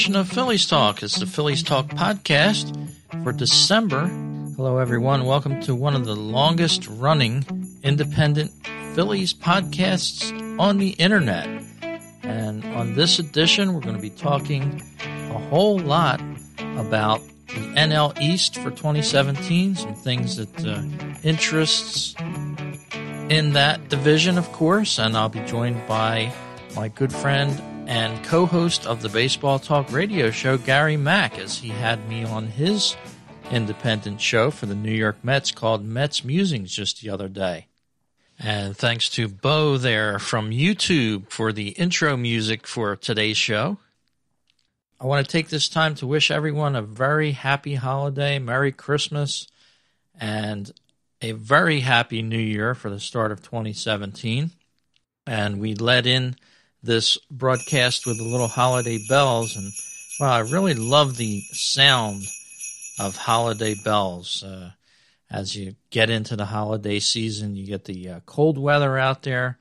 Of Phillies Talk. It's the Phillies Talk podcast for December. Hello, everyone. Welcome to one of the longest running independent Phillies podcasts on the internet. And on this edition, we're going to be talking a whole lot about the NL East for 2017, some things that interests in that division, of course. And I'll be joined by my good friend and co-host of the Baseball Talk radio show, Gary Mack, as he had me on his independent show for the New York Mets called Mets Musings just the other day. And thanks to Bo there from YouTube for the intro music for today's show. I want to take this time to wish everyone a very happy holiday, Merry Christmas, and a very happy New Year for the start of 2017. And we led in this broadcast with the little holiday bells, and wow, I really love the sound of holiday bells. As you get into the holiday season, you get the cold weather out there,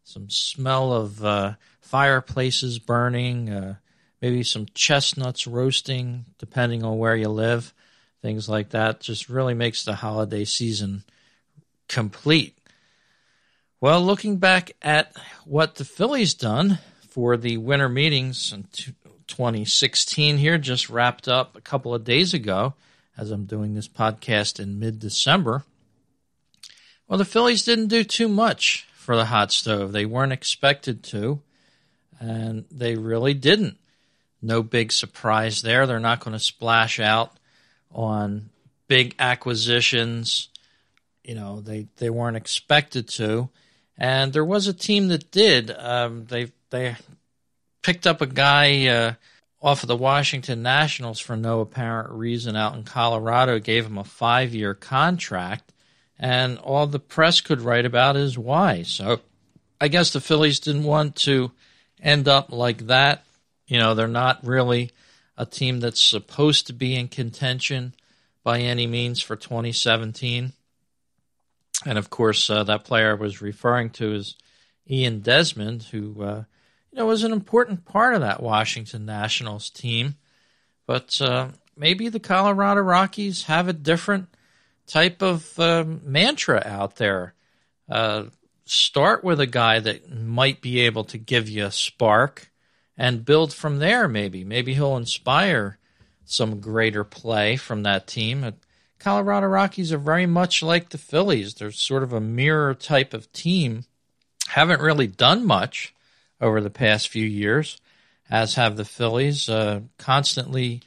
some smell of fireplaces burning, maybe some chestnuts roasting, depending on where you live, things like that. Just really makes the holiday season complete. Well, looking back at what the Phillies done for the winter meetings in 2016 here, just wrapped up a couple of days ago as I'm doing this podcast in mid-December. Well, the Phillies didn't do too much for the hot stove. They weren't expected to, and they really didn't. No big surprise there. They're not going to splash out on big acquisitions. You know, they weren't expected to. And there was a team that did. They picked up a guy off of the Washington Nationals for no apparent reason out in Colorado, gave him a 5-year contract, and all the press could write about is why. So I guess the Phillies didn't want to end up like that. You know, they're not really a team that's supposed to be in contention by any means for 2017. And, of course, that player I was referring to is Ian Desmond, who, was an important part of that Washington Nationals team. But maybe the Colorado Rockies have a different type of mantra out there. Start with a guy that might be able to give you a spark and build from there, maybe. Maybe he'll inspire some greater play from that team. Colorado Rockies are very much like the Phillies. They're sort of a mirror type of team. Haven't really done much over the past few years, as have the Phillies, constantly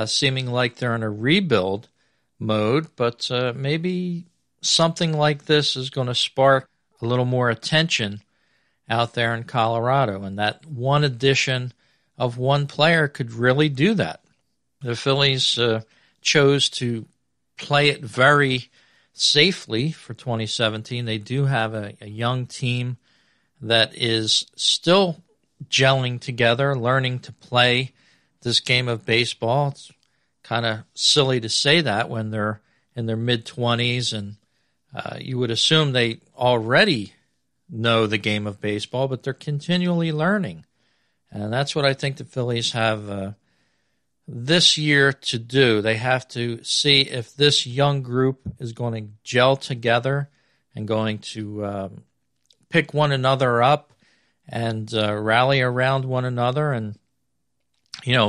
seeming like they're in a rebuild mode. But maybe something like this is going to spark a little more attention out there in Colorado. And that one addition of one player could really do that. The Phillies chose to play it very safely for 2017. They do have a young team that is still gelling together, learning to play this game of baseball. It's kind of silly to say that when they're in their mid-20s, and you would assume they already know the game of baseball, but they're continually learning. And that's what I think the Phillies have this year to do. They have to see if this young group is going to gel together and going to pick one another up and rally around one another and,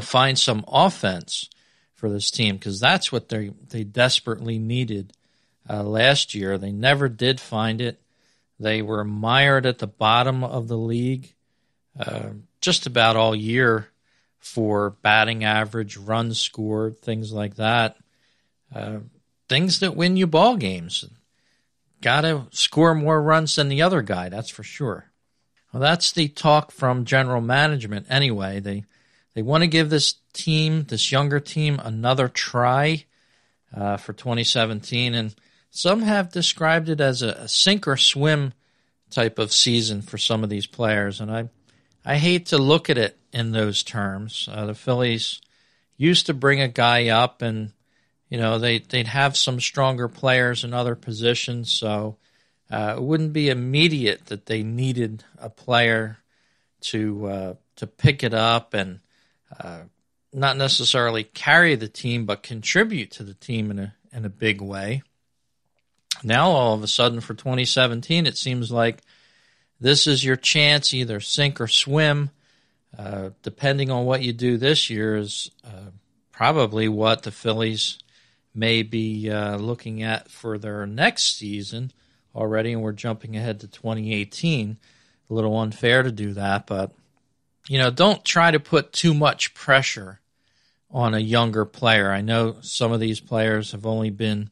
find some offense for this team, because that's what they desperately needed last year. They never did find it. They were mired at the bottom of the league just about all year for batting average, runs scored, things like that. Things that win you ball games. Got to score more runs than the other guy, that's for sure. Well, that's the talk from general management anyway. They want to give this team, this younger team, another try for 2017. And some have described it as a sink or swim type of season for some of these players. And I hate to look at it in those terms. The Phillies used to bring a guy up and, they'd have some stronger players in other positions, so it wouldn't be immediate that they needed a player to pick it up and not necessarily carry the team, but contribute to the team in a big way. Now, all of a sudden, for 2017, it seems like this is your chance, either sink or swim. Depending on what you do this year is probably what the Phillies may be looking at for their next season already, and we're jumping ahead to 2018. A little unfair to do that, but don't try to put too much pressure on a younger player. I know some of these players have only been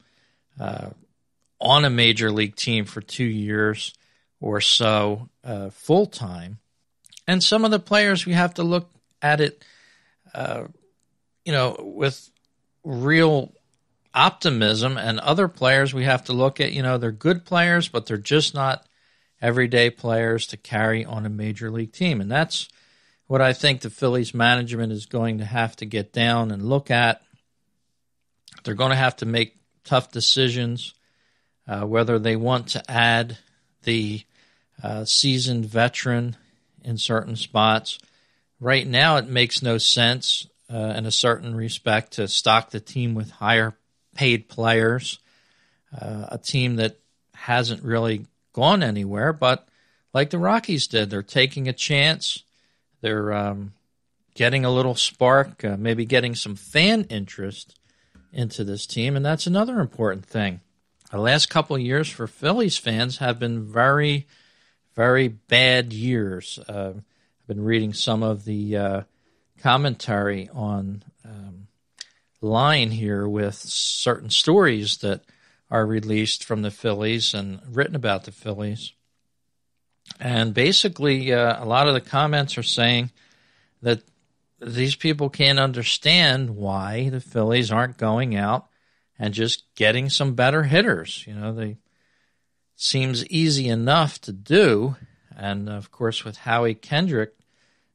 on a major league team for 2 years or so full-time. And some of the players, we have to look at it, with real optimism. And other players we have to look at, they're good players, but they're just not everyday players to carry on a major league team. And that's what I think the Phillies management is going to have to get down and look at. They're going to have to make tough decisions, whether they want to add the seasoned veteran in certain spots. Right now, it makes no sense in a certain respect to stock the team with higher paid players, a team that hasn't really gone anywhere, but like the Rockies did, they're taking a chance. They're getting a little spark, maybe getting some fan interest into this team, and that's another important thing. The last couple of years for Phillies fans have been very, very bad years. I've been reading some of the commentary on line here with certain stories that are released from the Phillies and written about the Phillies. And basically, a lot of the comments are saying that these people can't understand why the Phillies aren't going out and just getting some better hitters. They seems easy enough to do. And, of course, with Howie Kendrick,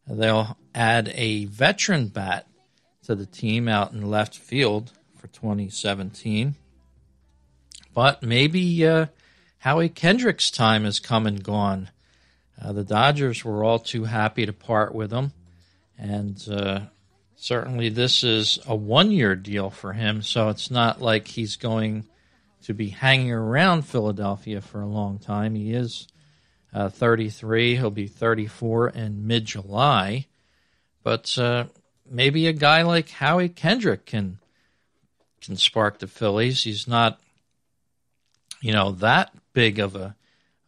they'll add a veteran bat to the team out in left field for 2017. But maybe Howie Kendrick's time has come and gone. The Dodgers were all too happy to part with him. And certainly this is a one-year deal for him, so it's not like he's going to be hanging around Philadelphia for a long time. He is 33. He'll be 34 in mid-July. But maybe a guy like Howie Kendrick can spark the Phillies. He's not, that big of a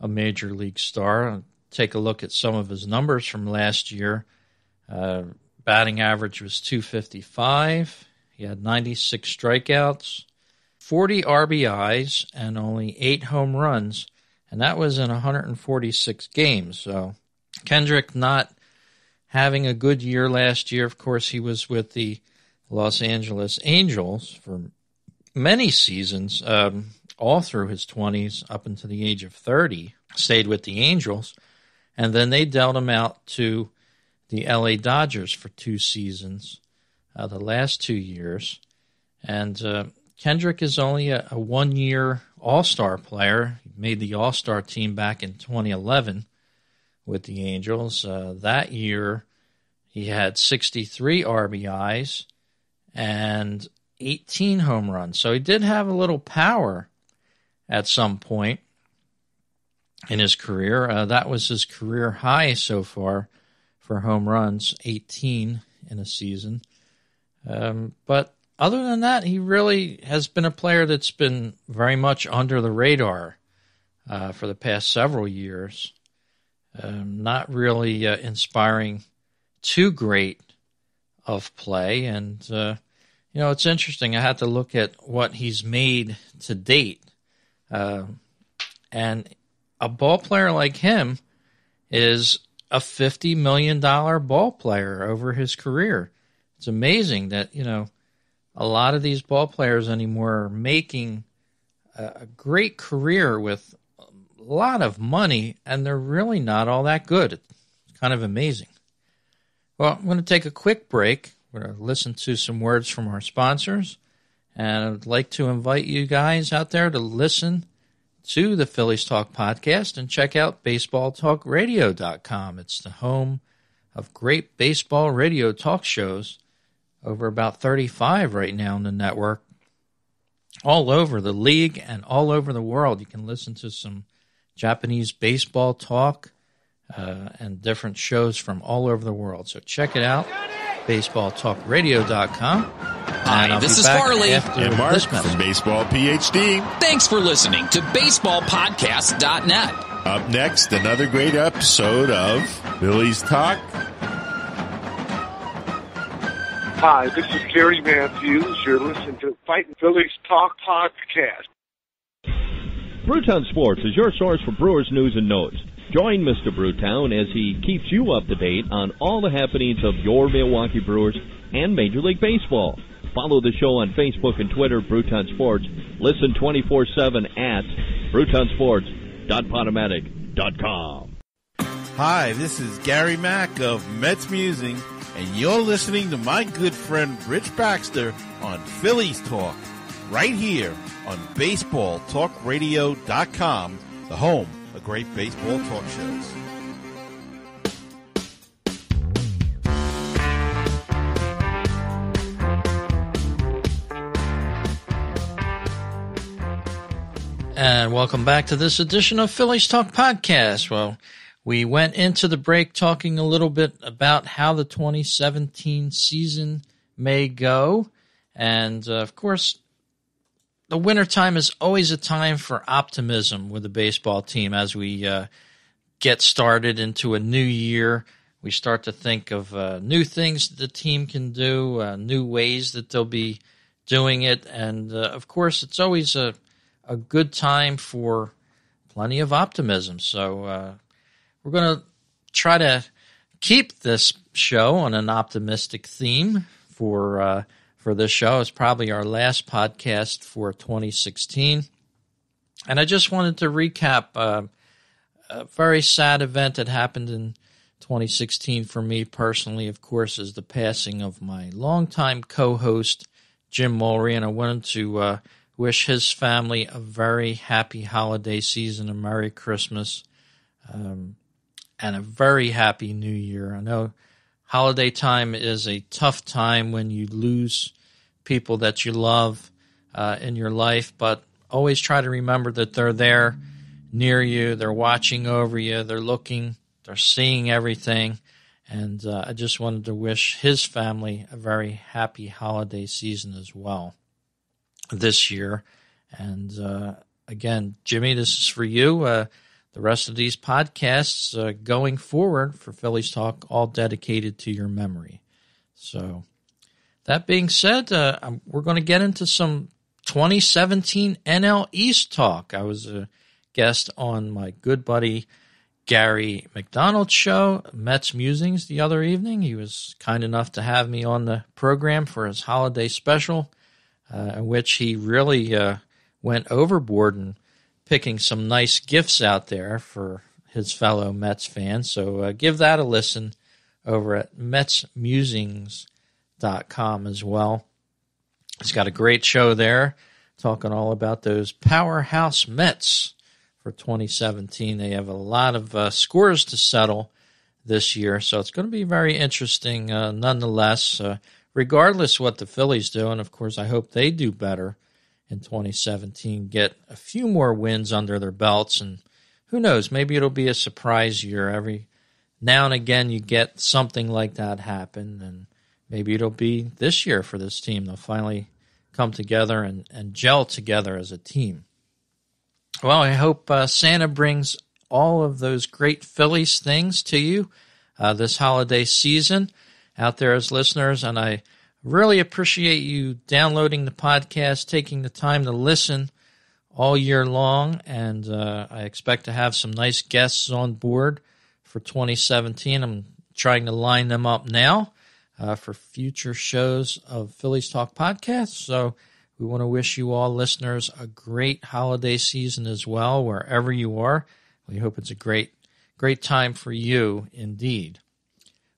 major league star. Take a look at some of his numbers from last year. Batting average was .255. He had 96 strikeouts, 40 RBIs, and only 8 home runs, and that was in 146 games. So Kendrick not having a good year last year. Of course, he was with the Los Angeles Angels for many seasons, all through his 20s up until the age of 30, stayed with the Angels, and then they dealt him out to the LA Dodgers for 2 seasons, the last 2 years. And Kendrick is only a one-year All-Star player. He made the All-Star team back in 2011 with the Angels. That year, he had 63 RBIs and 18 home runs. So he did have a little power at some point in his career. That was his career high so far for home runs, 18 in a season. But other than that, he really has been a player that's been very much under the radar for the past several years. Not really inspiring too great of play. And, it's interesting. I had to look at what he's made to date. And a ball player like him is a $50 million ball player over his career. It's amazing that, a lot of these ball players anymore are making a great career with a lot of money, and they're really not all that good. It's kind of amazing. Well, I'm going to take a quick break. We're going to listen to some words from our sponsors, and I'd like to invite you guys out there to listen to the Phillies Talk podcast and check out baseballtalkradio.com. It's the home of great baseball radio talk shows over about 35 right now in the network. All over the league and all over the world. You can listen to some Japanese baseball talk and different shows from all over the world. So check it out, baseballtalkradio.com. Hi, this is Farley and Mark from Baseball PhD. Thanks for listening to BaseballPodcast.net. Up next, another great episode of Phillies Talk. Hi, this is Gary Matthews. You're listening to Fighting Phillies Talk Podcast. Brewtown Sports is your source for Brewers news and notes. Join Mr. Brewtown as he keeps you up to date on all the happenings of your Milwaukee Brewers and Major League Baseball. Follow the show on Facebook and Twitter, Brewtown Sports. Listen 24/7 at BrewtownSports.podomatic.com. Hi, this is Gary Mack of Mets Musings, and you're listening to my good friend Rich Baxter on Phillies Talk, right here on BaseballTalkRadio.com, the home of great baseball talk shows. And welcome back to this edition of Phillies Talk Podcast. Well, we went into the break talking a little bit about how the 2017 season may go. And, of course, the wintertime is always a time for optimism with the baseball team as we get started into a new year. We start to think of new things the team can do, new ways that they'll be doing it. And, of course, it's always a good time for plenty of optimism. So we're going to try to keep this show on an optimistic theme for this show. It's probably our last podcast for 2016. And I just wanted to recap a very sad event that happened in 2016 for me personally, of course, is the passing of my longtime co-host, Jim Mulry. And I wanted to wish his family a very happy holiday season, a Merry Christmas, and a very happy New Year. I know holiday time is a tough time when you lose people that you love in your life, but always try to remember that they're there near you, they're watching over you, they're looking, they're seeing everything. And I just wanted to wish his family a very happy holiday season as well this year. And again, Jimmy, this is for you. The rest of these podcasts going forward for Phillies Talk, all dedicated to your memory. So that being said, we're going to get into some 2017 NL East talk. I was a guest on my good buddy Gary McDonald's show, Mets Musings, the other evening. He was kind enough to have me on the program for his holiday special, in which he really went overboard in picking some nice gifts out there for his fellow Mets fans. So give that a listen over at MetsMusings.com as well. He's got a great show there, talking all about those powerhouse Mets for 2017. They have a lot of scores to settle this year, so it's going to be very interesting nonetheless, regardless what the Phillies do. And, of course, I hope they do better in 2017, get a few more wins under their belts, and who knows, maybe it'll be a surprise year. Every now and again you get something like that happen, and maybe it'll be this year for this team. They'll finally come together and gel together as a team. Well, I hope Santa brings all of those great Phillies things to you this holiday season out there as listeners, and I really appreciate you downloading the podcast, taking the time to listen all year long, and I expect to have some nice guests on board for 2017. I'm trying to line them up now for future shows of Phillies Talk Podcast. So we want to wish you all listeners a great holiday season as well, wherever you are. We hope it's a great time for you indeed.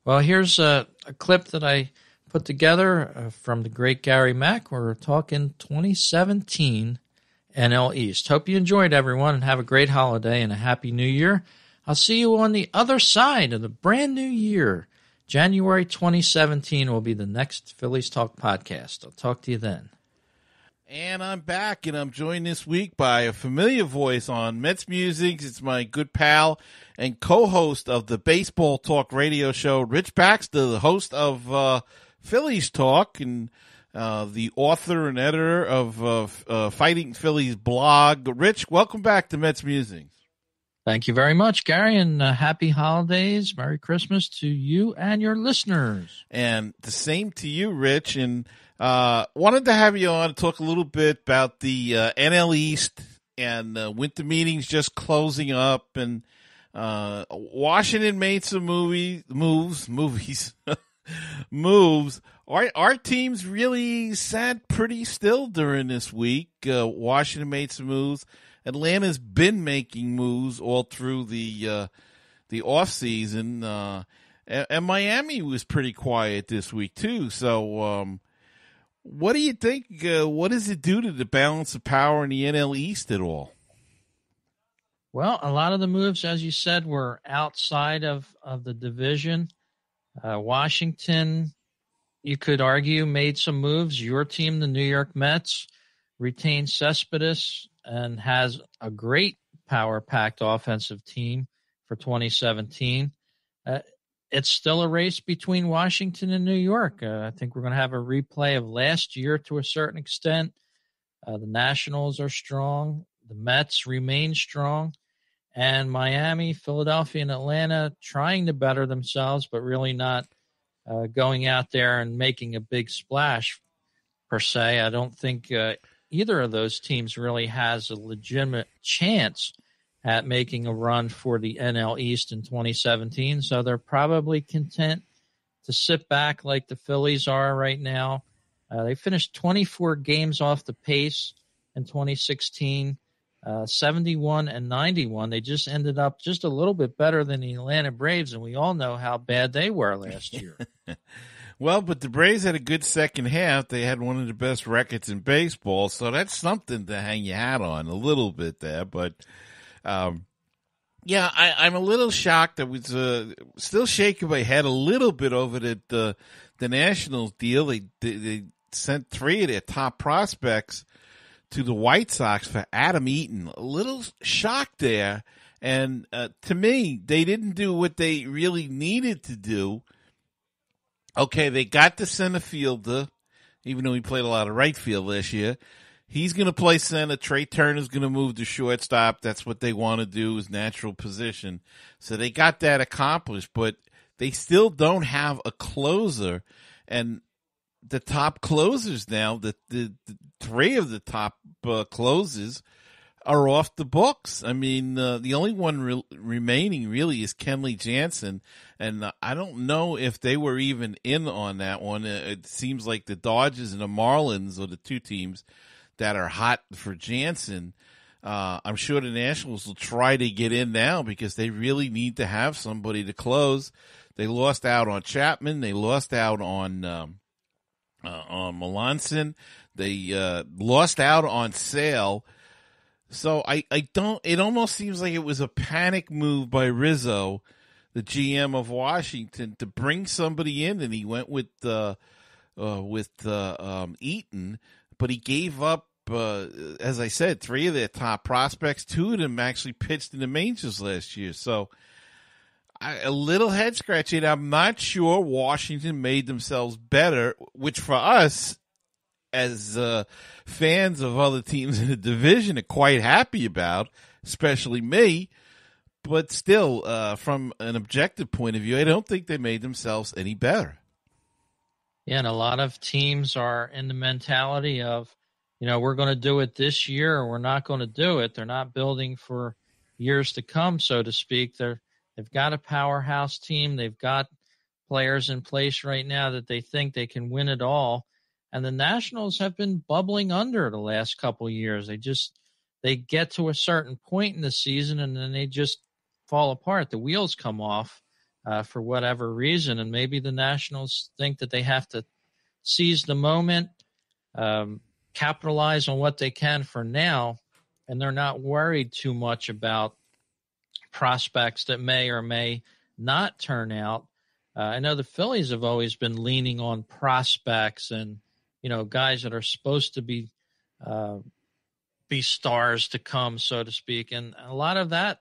Well, here's a clip that I put together from the great Gary Mack. We're talking 2017 NL East. Hope you enjoyed, everyone, and have a great holiday and a happy new year. I'll see you on the other side of the brand new year, January 2017 will be the next Phillies Talk podcast. I'll talk to you then. And I'm back, and I'm joined this week by a familiar voice on Mets Music. It's my good pal and co-host of the Baseball Talk radio show, Rich Baxter, the host of Phillies Talk, and the author and editor of Fighting Phillies blog. Rich, welcome back to Mets Music. Thank you very much, Gary, and happy holidays. Merry Christmas to you and your listeners. And the same to you, Rich. And wanted to have you on to talk a little bit about the NL East and winter meetings just closing up. And Washington made some moves. Our teams really sat pretty still during this week. Washington made some moves. Atlanta's been making moves all through the off season, and Miami was pretty quiet this week too. So, what do you think? What does it do to the balance of power in the NL East at all? Well, a lot of the moves, as you said, were outside of the division. Washington, you could argue, made some moves. Your team, the New York Mets, retained Cespedes and has a great power-packed offensive team for 2017. It's still a race between Washington and New York. I think we're going to have a replay of last year to a certain extent. The Nationals are strong. The Mets remain strong. And Miami, Philadelphia, and Atlanta trying to better themselves, but really not going out there and making a big splash, per se. I don't think either of those teams really has a legitimate chance at making a run for the NL East in 2017. So they're probably content to sit back like the Phillies are right now. They finished 24 games off the pace in 2016, 71 and 91. They just ended up just a little bit better than the Atlanta Braves, and we all know how bad they were last year. Well, but the Braves had a good second half. They had one of the best records in baseball, so that's something to hang your hat on a little bit there. But, yeah, I'm a little shocked. I was still shaking my head a little bit over the Nationals deal. They sent 3 of their top prospects to the White Sox for Adam Eaton. A little shocked there. And to me, they didn't do what they really needed to do. Okay, they got the center fielder, even though he played a lot of right field last year. He's going to play center. Trey Turner's going to move to shortstop. That's what they want to do, his natural position. So they got that accomplished, but they still don't have a closer. And the top closers now, the 3 of the top closers are off the books. I mean, the only one remaining really is Kenley Jansen, and I don't know if they were even in on that one. It seems like the Dodgers and the Marlins are the 2 teams that are hot for Jansen. I'm sure the Nationals will try to get in now because they really need to have somebody to close. They lost out on Chapman. They lost out on Melanson. They lost out on Sale. So I don't. It almost seems like it was a panic move by Rizzo, the GM of Washington, to bring somebody in, and he went with Eaton, but he gave up. As I said, 3 of their top prospects. 2 of them actually pitched in the majors last year. So a little head scratching. I'm not sure Washington made themselves better, which for us, as fans of other teams in the division, are quite happy about, especially me. But still, from an objective point of view, I don't think they made themselves any better. Yeah, and a lot of teams are in the mentality of, we're going to do it this year or we're not going to do it. They're not building for years to come, so to speak. They've got a powerhouse team. They've got players in place right now that they think they can win it all. And the Nationals have been bubbling under the last couple of years. They get to a certain point in the season and then they just fall apart. The wheels come off for whatever reason. And maybe the Nationals think that they have to seize the moment, capitalize on what they can for now, and they're not worried too much about prospects that may or may not turn out. I know the Phillies have always been leaning on prospects and, guys that are supposed to be stars to come, so to speak. And a lot of that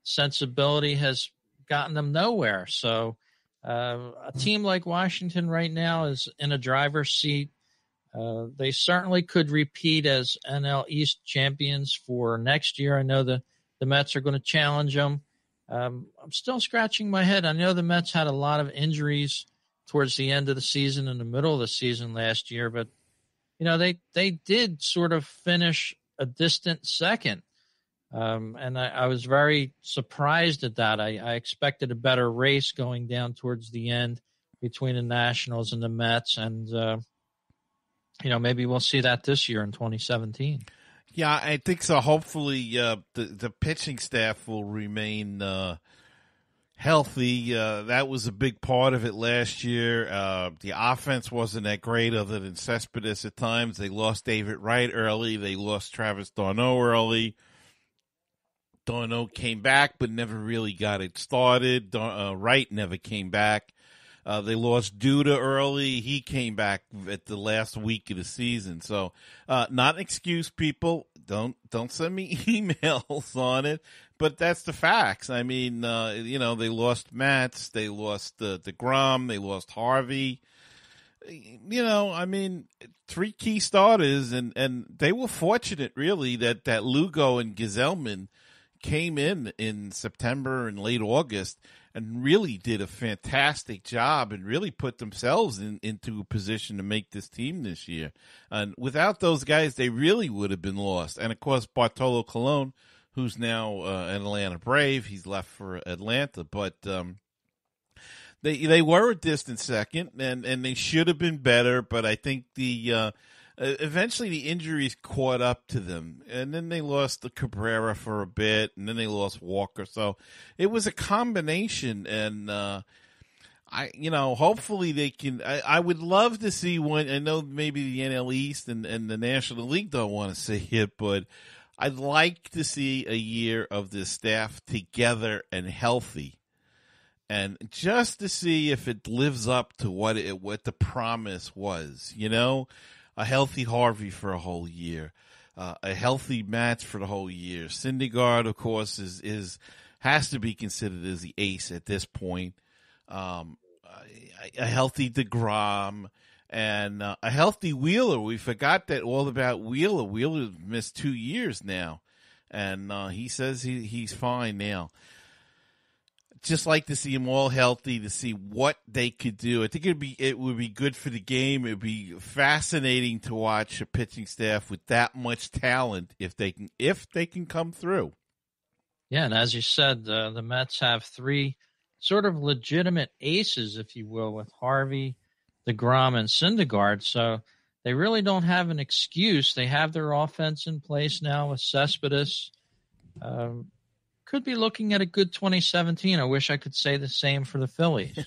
sensibility has gotten them nowhere. So a team like Washington right now is in a driver's seat. They certainly could repeat as NL East champions for next year. I know the Mets are going to challenge them. I'm still scratching my head. I know the Mets had a lot of injuries towards the end of the season and the middle of the season last year, but they did sort of finish a distant second. And I was very surprised at that. I expected a better race going down towards the end between the Nationals and the Mets. And, maybe we'll see that this year in 2017. Yeah, I think so. Hopefully, the pitching staff will remain healthy. That was a big part of it last year. The offense wasn't that great other than Cespedes at times. They lost David Wright early. They lost Travis d'Arnaud early. d'Arnaud came back but never really got it started. Wright never came back. They lost Duda early. He came back at the last week of the season. So, not an excuse, people. Don't send me emails on it, but that's the facts. I mean, they lost Matz, they lost DeGrom, they lost Harvey. Three key starters, and they were fortunate, really, that Lugo and Gesellman came in September and late August and really did a fantastic job and really put themselves into a position to make this team this year. And without those guys, they really would have been lost. And, of course, Bartolo Colon, who's now an Atlanta Brave, he's left for Atlanta. But they were a distant second, and they should have been better. But I think eventually the injuries caught up to them, and then they lost the Cabrera for a bit, and then they lost Walker. So it was a combination, and hopefully they can. I would love to see one. I know maybe the NL East and the National League don't want to see it, but I'd like to see a year of this staff together and healthy, and just to see if it lives up to what the promise was. A healthy Harvey for a whole year, a healthy Matz for the whole year. Syndergaard, of course, has to be considered as the ace at this point. A healthy DeGrom and a healthy Wheeler. We forgot that all about Wheeler. Wheeler missed 2 years now, and he says he's fine now. Just like to see them all healthy, to see what they could do. I think it would be good for the game. It would be fascinating to watch a pitching staff with that much talent if they can come through. Yeah, and as you said, the Mets have three sort of legitimate aces, if you will, with Harvey, DeGrom, and Syndergaard. So they really don't have an excuse. They have their offense in place now with Cespedes. Could be looking at a good 2017. I wish I could say the same for the Phillies.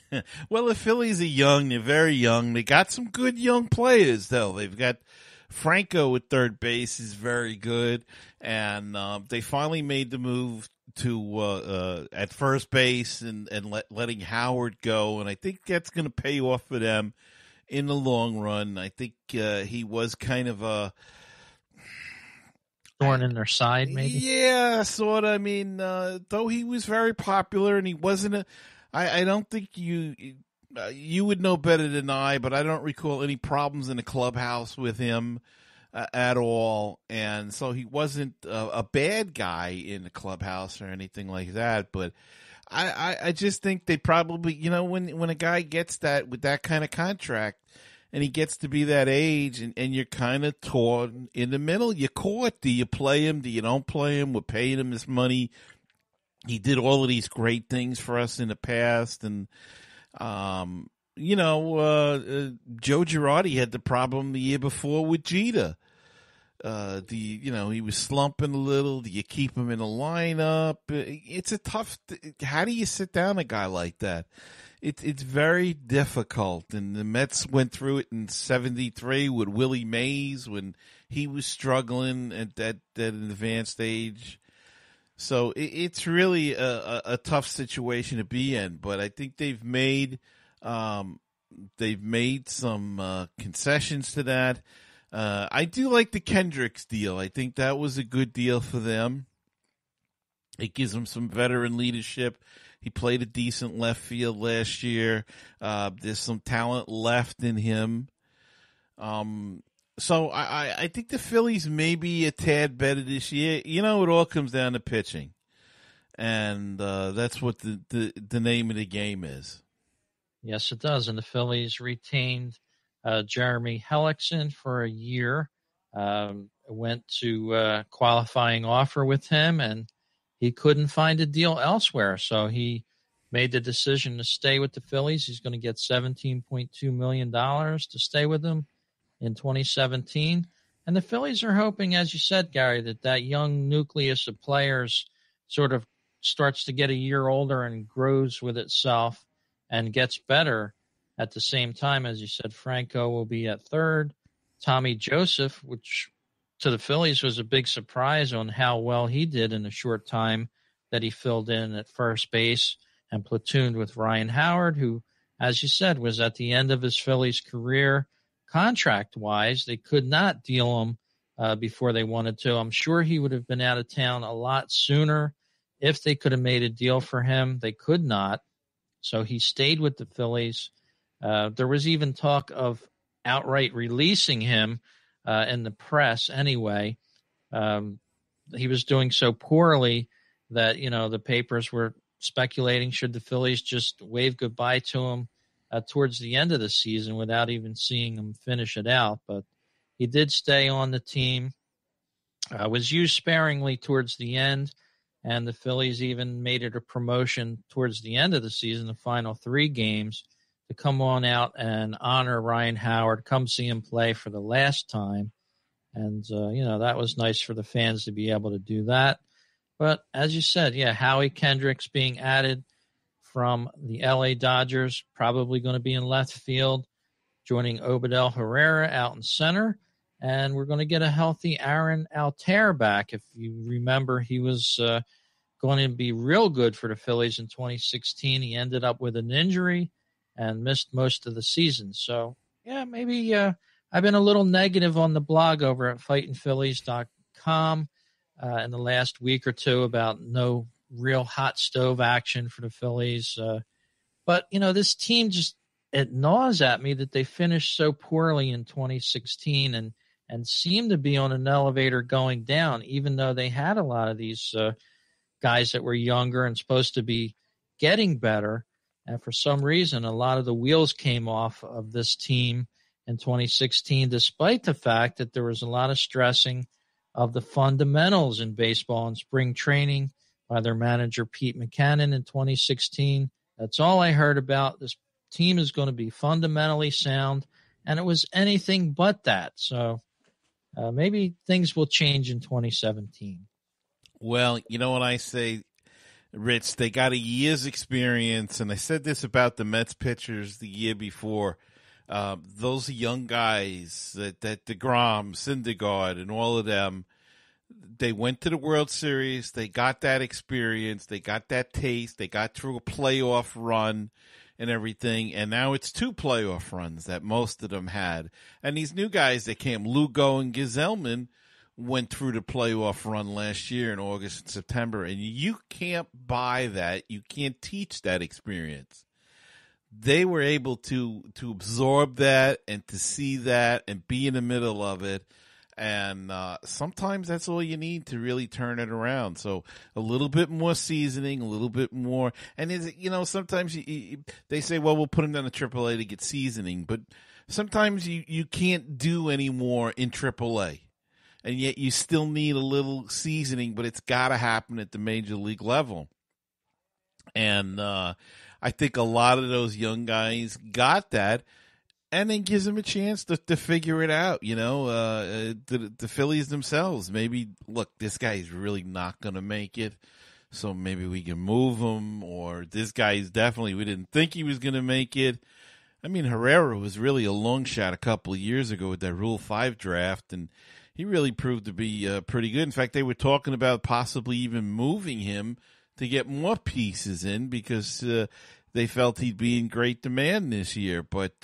Well, the Phillies are young. They're very young. They got some good young players, though. They've got Franco at third base is very good, and they finally made the move to at first base and letting Howard go, and I think that's going to pay off for them in the long run. I think he was kind of a thorn in their side, maybe? Yeah, sort of. I mean, though he was very popular and he wasn't I don't think you would know better than I, but I don't recall any problems in the clubhouse with him at all. And so he wasn't a bad guy in the clubhouse or anything like that. But I just think they probably, when a guy gets that with that kind of contract, and he gets to be that age, and you're kind of torn in the middle. You're caught. Do you play him? Do you don't play him? We're paying him this money. He did all of these great things for us in the past. And, Joe Girardi had the problem the year before with Jeter. He was slumping a little. Do you keep him in the lineup? It's a tough – how do you sit down a guy like that? It's very difficult, and the Mets went through it in '73 with Willie Mays when he was struggling at that advanced age. So it's really a tough situation to be in, but I think they've made They've made some concessions to that. I do like the Kendricks deal. I think that was a good deal for them. It gives them some veteran leadership. He played a decent left field last year. There's some talent left in him. So I think the Phillies may be a tad better this year. You know, it all comes down to pitching. And that's what the name of the game is. Yes, it does. And the Phillies retained Jeremy Hellickson for a year. Went to qualifying offer with him, and he couldn't find a deal elsewhere. So he made the decision to stay with the Phillies. He's going to get $17.2 million to stay with them in 2017. And the Phillies are hoping, as you said, Gary, that young nucleus of players sort of starts to get a year older and grows with itself and gets better. At the same time, as you said, Franco will be at third. Tommy Joseph, which to the Phillies was a big surprise on how well he did in the short time that he filled in at first base and platooned with Ryan Howard, who, as you said, was at the end of his Phillies career contract-wise. They could not deal him before they wanted to. I'm sure he would have been out of town a lot sooner if they could have made a deal for him. They could not. So he stayed with the Phillies. There was even talk of outright releasing him in the press anyway. He was doing so poorly that, you know, the papers were speculating, should the Phillies just wave goodbye to him towards the end of the season without even seeing him finish it out. But he did stay on the team, was used sparingly towards the end, and the Phillies even made it a promotion towards the end of the season, the final 3 games, to come on out and honor Ryan Howard, come see him play for the last time. And, you know, that was nice for the fans to be able to do that. But as you said, yeah, Howie Kendricks being added from the LA Dodgers, probably going to be in left field, joining Obadell Herrera out in center. And we're going to get a healthy Aaron Altair back. If you remember, he was going to be real good for the Phillies in 2016. He ended up with an injury and missed most of the season. So, yeah, maybe I've been a little negative on the blog over at fightingphillies.com in the last week or two about no real hot stove action for the Phillies. But, you know, this team just, it gnaws at me that they finished so poorly in 2016 and seem to be on an elevator going down, even though they had a lot of these guys that were younger and supposed to be getting better. And for some reason, a lot of the wheels came off of this team in 2016, despite the fact that there was a lot of stressing of the fundamentals in baseball and spring training by their manager, Pete McCannon, in 2016. That's all I heard about. This team is going to be fundamentally sound, and it was anything but that. So maybe things will change in 2017. Well, you know what I say, Rich, they got a year's experience, and I said this about the Mets pitchers the year before. Those young guys, that DeGrom, Syndergaard, and all of them, they went to the World Series. They got that experience. They got that taste. They got through a playoff run and everything, and now it's 2 playoff runs that most of them had. And these new guys that came, Lugo and Gesellman, went through the playoff run last year in August and September, and you can't buy that. You can't teach that experience. They were able to absorb that and to see that and be in the middle of it. And sometimes that's all you need to really turn it around. So a little bit more seasoning, a little bit more. And, you know, sometimes they say, well, we'll put them down to AAA to get seasoning. But sometimes you can't do any more in AAA. And yet you still need a little seasoning, but it's got to happen at the major league level. And I think a lot of those young guys got that, and then gives them a chance to figure it out. You know, the Phillies themselves, maybe, look, this guy is really not going to make it, so maybe we can move him, or this guy is definitely, we didn't think he was going to make it. I mean, Herrera was really a long shot a couple of years ago with that Rule 5 draft, and he really proved to be pretty good. In fact, they were talking about possibly even moving him to get more pieces in, because they felt he'd be in great demand this year. But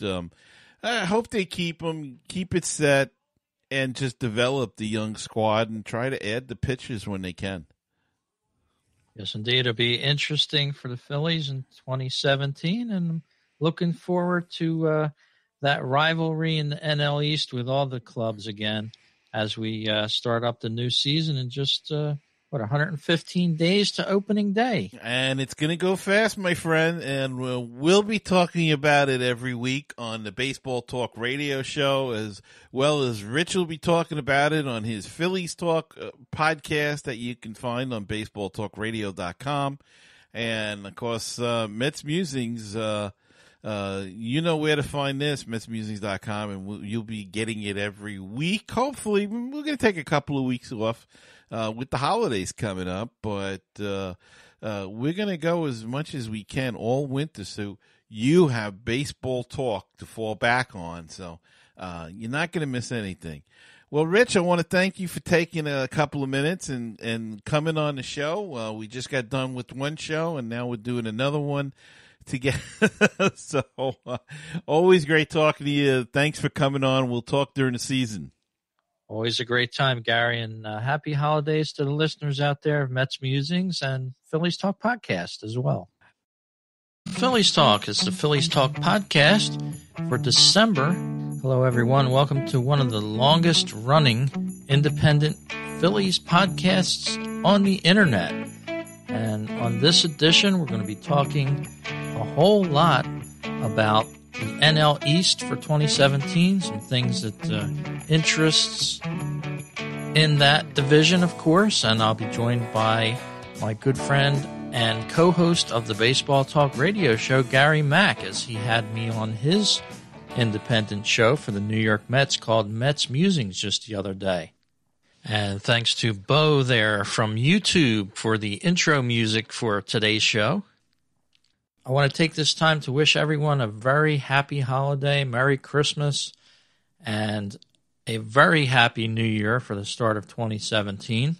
I hope they keep him, keep it set, and just develop the young squad and try to add the pitchers when they can. Yes, indeed. It'll be interesting for the Phillies in 2017, and I'm looking forward to that rivalry in the NL East with all the clubs again as we start up the new season in just, 115 days to opening day. And it's going to go fast, my friend, and we'll be talking about it every week on the Baseball Talk radio show, as well as Rich will be talking about it on his Phillies Talk podcast that you can find on baseballtalkradio.com. And, of course, Mets Musings, you know where to find this, metsmusings.com, and you'll be getting it every week. Hopefully, we're going to take a couple of weeks off with the holidays coming up, but we're going to go as much as we can all winter, so you have baseball talk to fall back on, so you're not going to miss anything. Well, Rich, I want to thank you for taking a couple of minutes and coming on the show. We just got done with one show, and now we're doing another one together. So always great talking to you. Thanks for coming on. We'll talk during the season. Always a great time, Gary, and happy holidays to the listeners out there of Mets Musings and Phillies Talk Podcast as well. Phillies Talk is the Phillies Talk Podcast for December. Hello, everyone. Welcome to one of the longest-running independent Phillies podcasts on the Internet. And on this edition, we're going to be talking a whole lot about the NL East for 2017, some things that interests in that division, of course, and I'll be joined by my good friend and co-host of the Baseball Talk radio show, Gary Mack, as he had me on his independent show for the New York Mets called Mets Musings just the other day. And thanks to Bo there from YouTube for the intro music for today's show. I want to take this time to wish everyone a very happy holiday, Merry Christmas, and a very happy New Year for the start of 2017.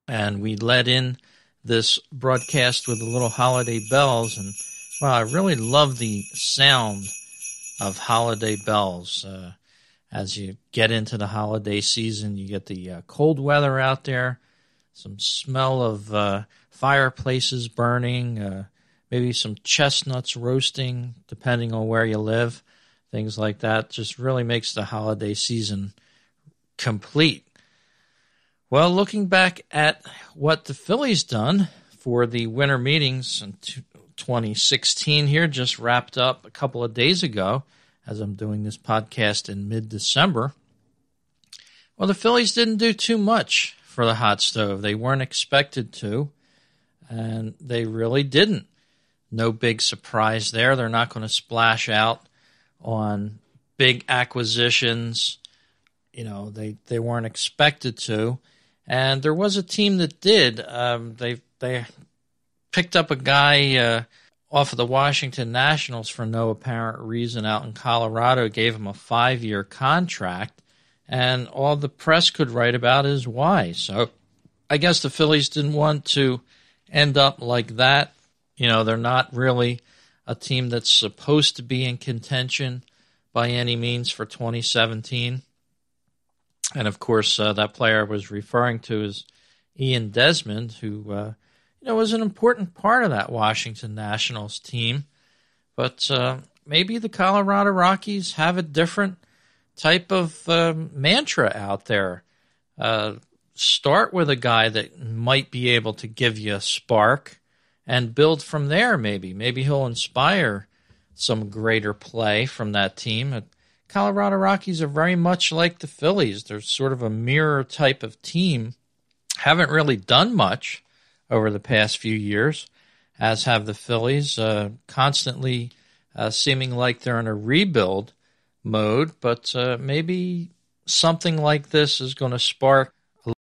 And we led in this broadcast with the little holiday bells, and wow, I really love the sound of holiday bells. As you get into the holiday season, you get the cold weather out there, some smell of fireplaces burning, maybe some chestnuts roasting, depending on where you live. Things like that just really makes the holiday season complete. Well, looking back at what the Phillies done for the winter meetings in 2016 here, just wrapped up a couple of days ago, as I'm doing this podcast in mid-December. Well, the Phillies didn't do too much for the hot stove. They weren't expected to, and they really didn't. No big surprise there. They're not going to splash out on big acquisitions. You know, they weren't expected to. And there was a team that did. They picked up a guy off of the Washington Nationals for no apparent reason out in Colorado, gave him a 5-year contract, and all the press could write about is why. So I guess the Phillies didn't want to end up like that. You know, they're not really a team that's supposed to be in contention by any means for 2017. And, of course, that player I was referring to is Ian Desmond, who, was an important part of that Washington Nationals team. But maybe the Colorado Rockies have a different type of mantra out there. Start with a guy that might be able to give you a spark and build from there, maybe. Maybe he'll inspire some greater play from that team. Colorado Rockies are very much like the Phillies. They're sort of a mirror type of team. Haven't really done much over the past few years, as have the Phillies, constantly seeming like they're in a rebuild mode. But maybe something like this is going to spark